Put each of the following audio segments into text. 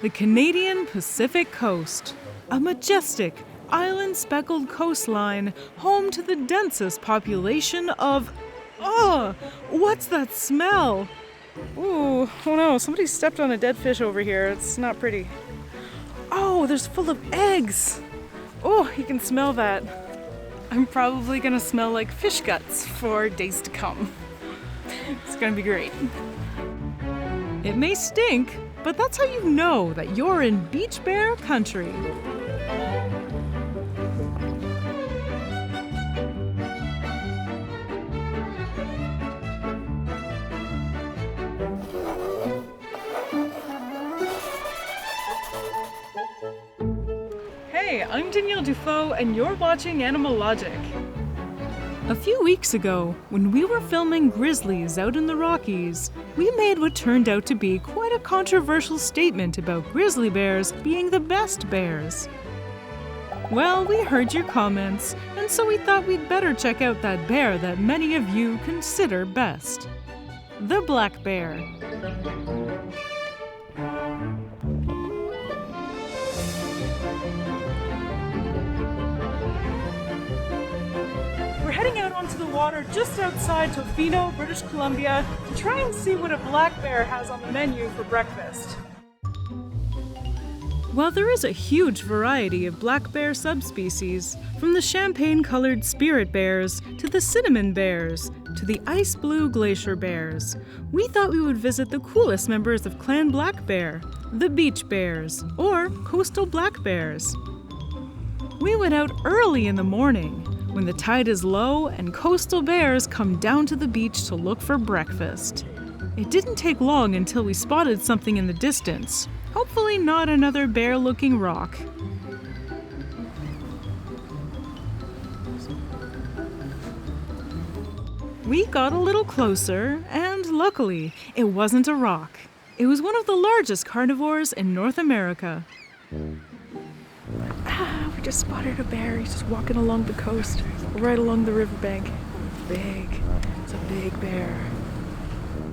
The Canadian Pacific Coast, a majestic, island-speckled coastline home to the densest population of... Oh, what's that smell? Ooh, oh no, somebody stepped on a dead fish over here. It's not pretty. Oh, there's full of eggs. Oh, you can smell that. I'm probably gonna smell like fish guts for days to come. It's gonna be great. It may stink, but that's how you know that you're in beach bear country. Hey, I'm Danielle Dufault, and you're watching Animalogic. A few weeks ago, when we were filming grizzlies out in the Rockies, we made what turned out to be quite a controversial statement about grizzly bears being the best bears. Well, we heard your comments, and so we thought we'd better check out that bear that many of you consider best. The black bear. We're heading out onto the water just outside Tofino, British Columbia, to try and see what a black bear has on the menu for breakfast. While there is a huge variety of black bear subspecies, from the champagne-colored spirit bears to the cinnamon bears to the ice blue glacier bears, we thought we would visit the coolest members of Clan Black Bear, the beach bears, or coastal black bears. We went out early in the morning, when the tide is low and coastal bears come down to the beach to look for breakfast. It didn't take long until we spotted something in the distance, hopefully not another bear-looking rock. We got a little closer, and luckily, it wasn't a rock. It was one of the largest carnivores in North America. We just spotted a bear. He's just walking along the coast, right along the riverbank. It's a big bear.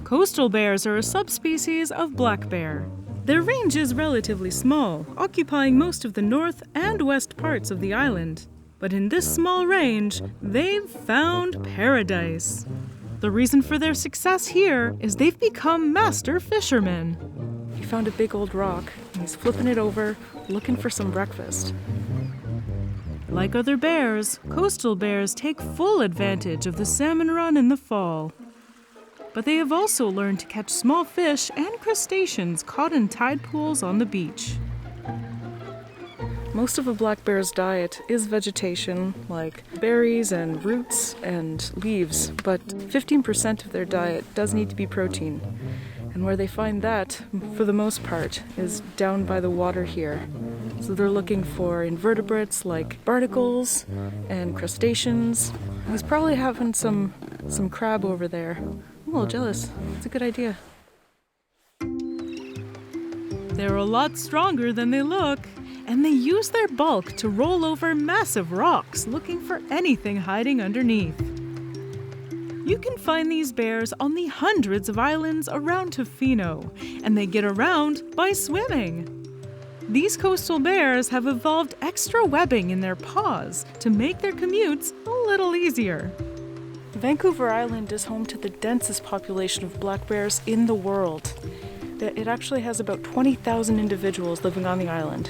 Coastal bears are a subspecies of black bear. Their range is relatively small, occupying most of the north and west parts of the island. But in this small range, they've found paradise. The reason for their success here is they've become master fishermen. He found a big old rock, and he's flipping it over, looking for some breakfast. Like other bears, coastal bears take full advantage of the salmon run in the fall. But they have also learned to catch small fish and crustaceans caught in tide pools on the beach. Most of a black bear's diet is vegetation, like berries and roots and leaves, but 15% of their diet does need to be protein. And where they find that, for the most part, is down by the water here. So they're looking for invertebrates like barnacles and crustaceans. He's probably having some crab over there. I'm a little jealous. It's a good idea. They're a lot stronger than they look, and they use their bulk to roll over massive rocks looking for anything hiding underneath. You can find these bears on the hundreds of islands around Tofino, and they get around by swimming. These coastal bears have evolved extra webbing in their paws to make their commutes a little easier. Vancouver Island is home to the densest population of black bears in the world. It actually has about 20,000 individuals living on the island.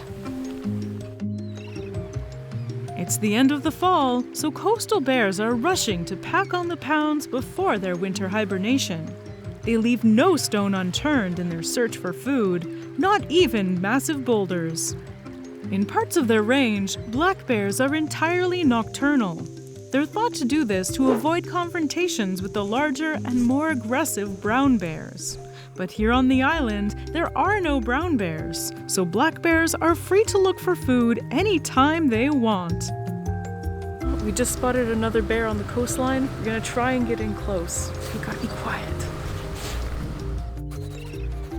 It's the end of the fall, so coastal bears are rushing to pack on the pounds before their winter hibernation. They leave no stone unturned in their search for food, not even massive boulders. In parts of their range, black bears are entirely nocturnal. They're thought to do this to avoid confrontations with the larger and more aggressive brown bears. But here on the island, there are no brown bears, so black bears are free to look for food anytime they want. We just spotted another bear on the coastline. We're gonna try and get in close. We gotta be quiet.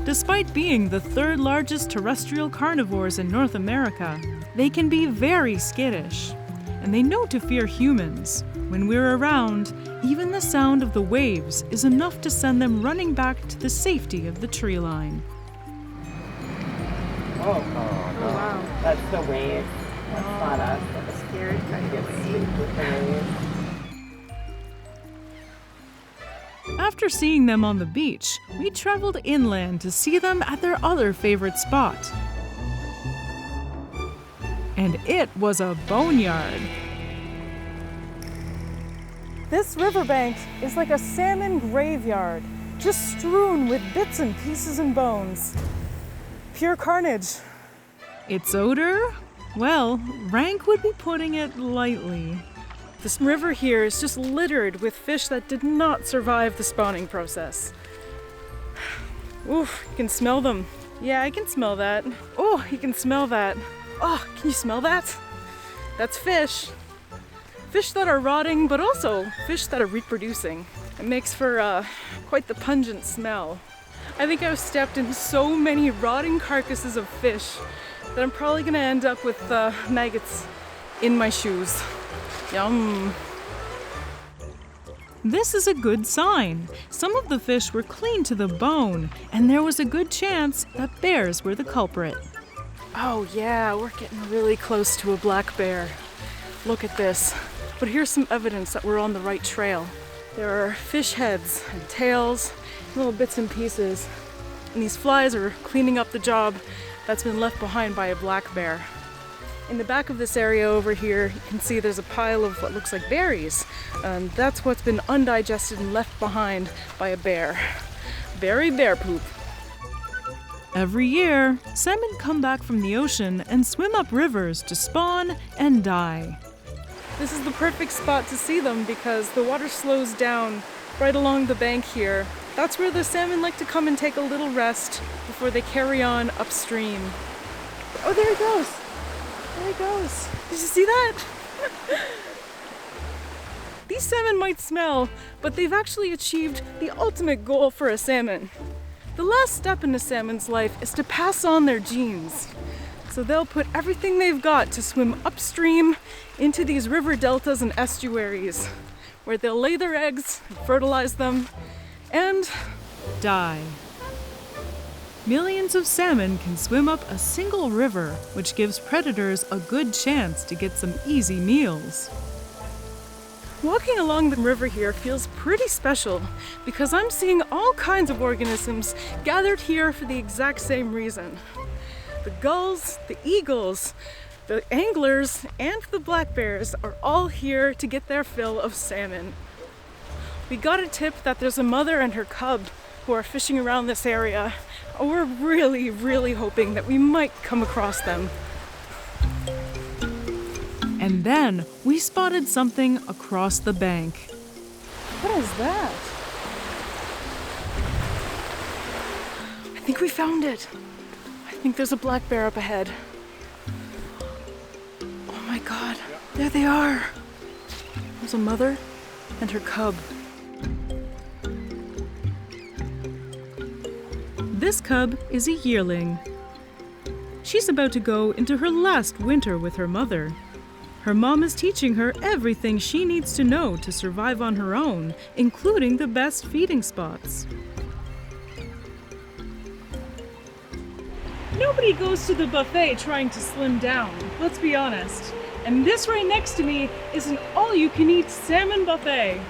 Despite being the third largest terrestrial carnivores in North America, they can be very skittish, and they know to fear humans. When we're around, even the sound of the waves is enough to send them running back to the safety of the tree line. Oh, Oh, wow. that's the waves. That's not us. I'm scared. I get swept with the waves. After seeing them on the beach, we traveled inland to see them at their other favorite spot. And it was a boneyard. This riverbank is like a salmon graveyard, just strewn with bits and pieces and bones. Pure carnage. Its odor? Well, rank would be putting it lightly. This river here is just littered with fish that did not survive the spawning process. Oof, you can smell them. Yeah, I can smell that. Oh, you can smell that. Oh, can you smell that? That's fish. Fish that are rotting, but also fish that are reproducing. It makes for quite the pungent smell. I think I've stepped in so many rotting carcasses of fish that I'm probably gonna end up with maggots in my shoes. Yum. This is a good sign. Some of the fish were clean to the bone, and there was a good chance that bears were the culprit. Oh yeah, we're getting really close to a black bear. Look at this. But here's some evidence that we're on the right trail. There are fish heads and tails, little bits and pieces, and these flies are cleaning up the job that's been left behind by a black bear. In the back of this area over here, you can see there's a pile of what looks like berries, and that's what's been undigested and left behind by a bear. Berry bear poop. Every year, salmon come back from the ocean and swim up rivers to spawn and die. This is the perfect spot to see them because the water slows down right along the bank here. That's where the salmon like to come and take a little rest before they carry on upstream. Oh, there he goes. There he goes. Did you see that? These salmon might smell, but they've actually achieved the ultimate goal for a salmon. The last step in a salmon's life is to pass on their genes. So they'll put everything they've got to swim upstream into these river deltas and estuaries, where they'll lay their eggs, fertilize them, and die. Millions of salmon can swim up a single river, which gives predators a good chance to get some easy meals. Walking along the river here feels pretty special because I'm seeing all kinds of organisms gathered here for the exact same reason. The gulls, the eagles, the anglers, and the black bears are all here to get their fill of salmon. We got a tip that there's a mother and her cub who are fishing around this area. We're really, really hoping that we might come across them. And then we spotted something across the bank. What is that? I think we found it. I think there's a black bear up ahead. Oh my God, there they are. There's a mother and her cub. This cub is a yearling. She's about to go into her last winter with her mother. Her mom is teaching her everything she needs to know to survive on her own, including the best feeding spots. Nobody goes to the buffet trying to slim down, let's be honest. And this right next to me is an all-you-can-eat salmon buffet.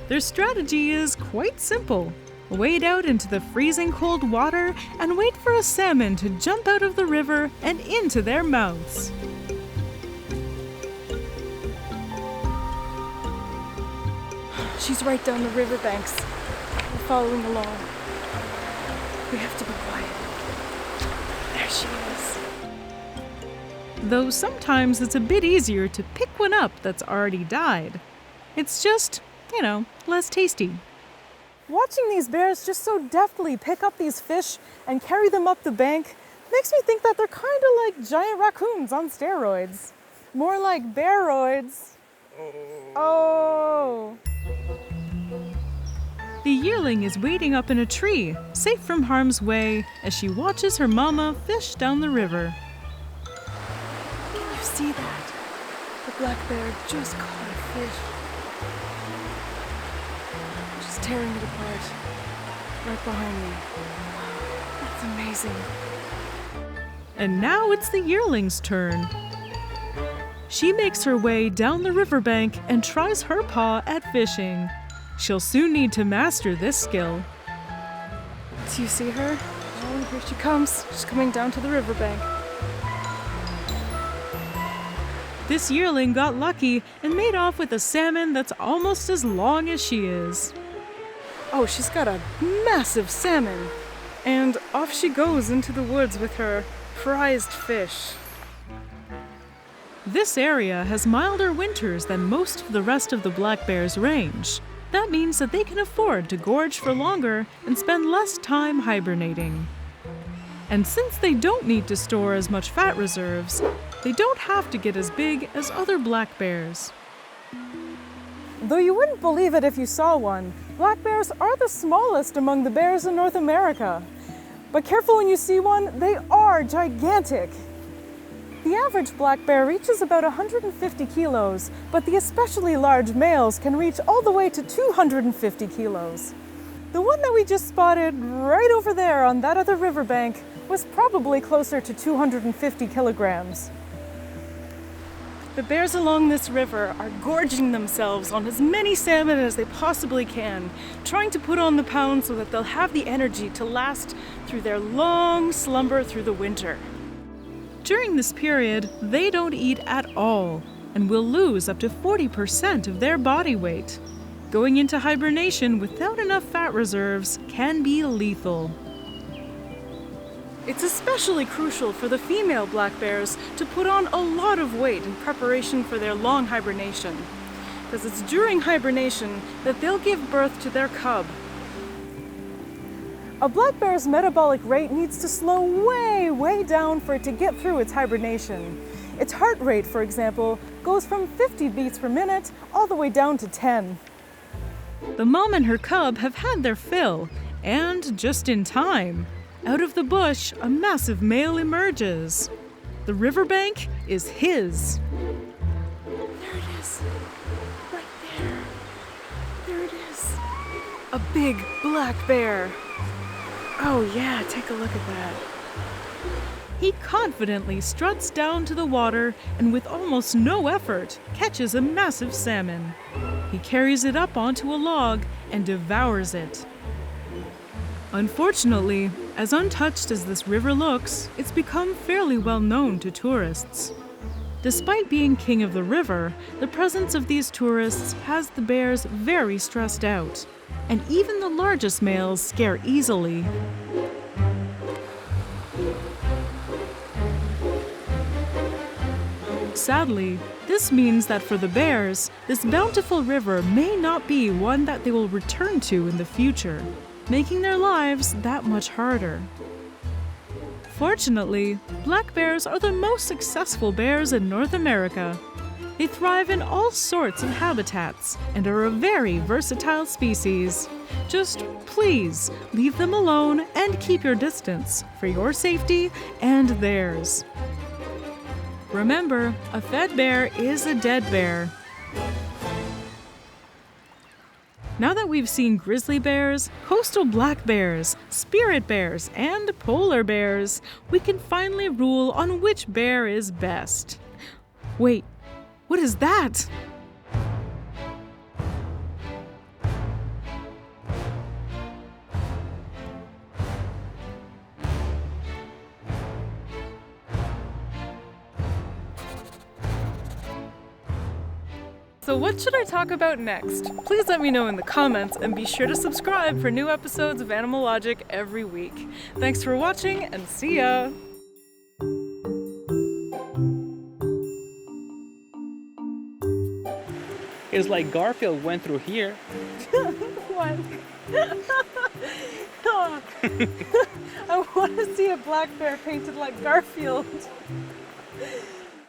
Their strategy is quite simple. Wade out into the freezing cold water and wait for a salmon to jump out of the river and into their mouths. She's right down the riverbanks. We're following along. We have to be quiet. There she is. Though sometimes it's a bit easier to pick one up that's already died. It's just, less tasty. Watching these bears just so deftly pick up these fish and carry them up the bank makes me think that they're kind of like giant raccoons on steroids. More like bearoids. Oh. The yearling is waiting up in a tree, safe from harm's way, as she watches her mama fish down the river. Can you see that? The black bear just caught a fish. She's tearing it apart, right behind me. That's amazing. And now it's the yearling's turn. She makes her way down the riverbank and tries her paw at fishing. She'll soon need to master this skill. Do you see her? Oh, here she comes. She's coming down to the riverbank. This yearling got lucky and made off with a salmon that's almost as long as she is. Oh, she's got a massive salmon. And off she goes into the woods with her prized fish. This area has milder winters than most of the rest of the black bear's range. That means that they can afford to gorge for longer and spend less time hibernating. And since they don't need to store as much fat reserves, they don't have to get as big as other black bears. Though you wouldn't believe it if you saw one, black bears are the smallest among the bears in North America. But careful when you see one, they are gigantic. The average black bear reaches about 150 kilos, but the especially large males can reach all the way to 250 kilos. The one that we just spotted right over there on that other riverbank was probably closer to 250 kilograms. The bears along this river are gorging themselves on as many salmon as they possibly can, trying to put on the pounds so that they'll have the energy to last through their long slumber through the winter. During this period, they don't eat at all and will lose up to 40% of their body weight. Going into hibernation without enough fat reserves can be lethal. It's especially crucial for the female black bears to put on a lot of weight in preparation for their long hibernation, because it's during hibernation that they'll give birth to their cub. A black bear's metabolic rate needs to slow way down for it to get through its hibernation. Its heart rate, for example, goes from 50 beats per minute all the way down to 10. The mom and her cub have had their fill, and just in time. Out of the bush, a massive male emerges. The riverbank is his. There it is. Right there. There it is. A big black bear. Oh yeah, take a look at that. He confidently struts down to the water and with almost no effort catches a massive salmon. He carries it up onto a log and devours it. Unfortunately, as untouched as this river looks, it's become fairly well known to tourists. Despite being king of the river, the presence of these tourists has the bears very stressed out, and even the largest males scare easily. Sadly, this means that for the bears, this bountiful river may not be one that they will return to in the future, making their lives that much harder. Fortunately, black bears are the most successful bears in North America. They thrive in all sorts of habitats and are a very versatile species. Just please leave them alone and keep your distance for your safety and theirs. Remember, a fed bear is a dead bear. Now that we've seen grizzly bears, coastal black bears, spirit bears, and polar bears, we can finally rule on which bear is best. Wait, what is that? So what should I talk about next? Please let me know in the comments and be sure to subscribe for new episodes of Animalogic every week. Thanks for watching and see ya! It's like Garfield went through here. What? I want to see a black bear painted like Garfield.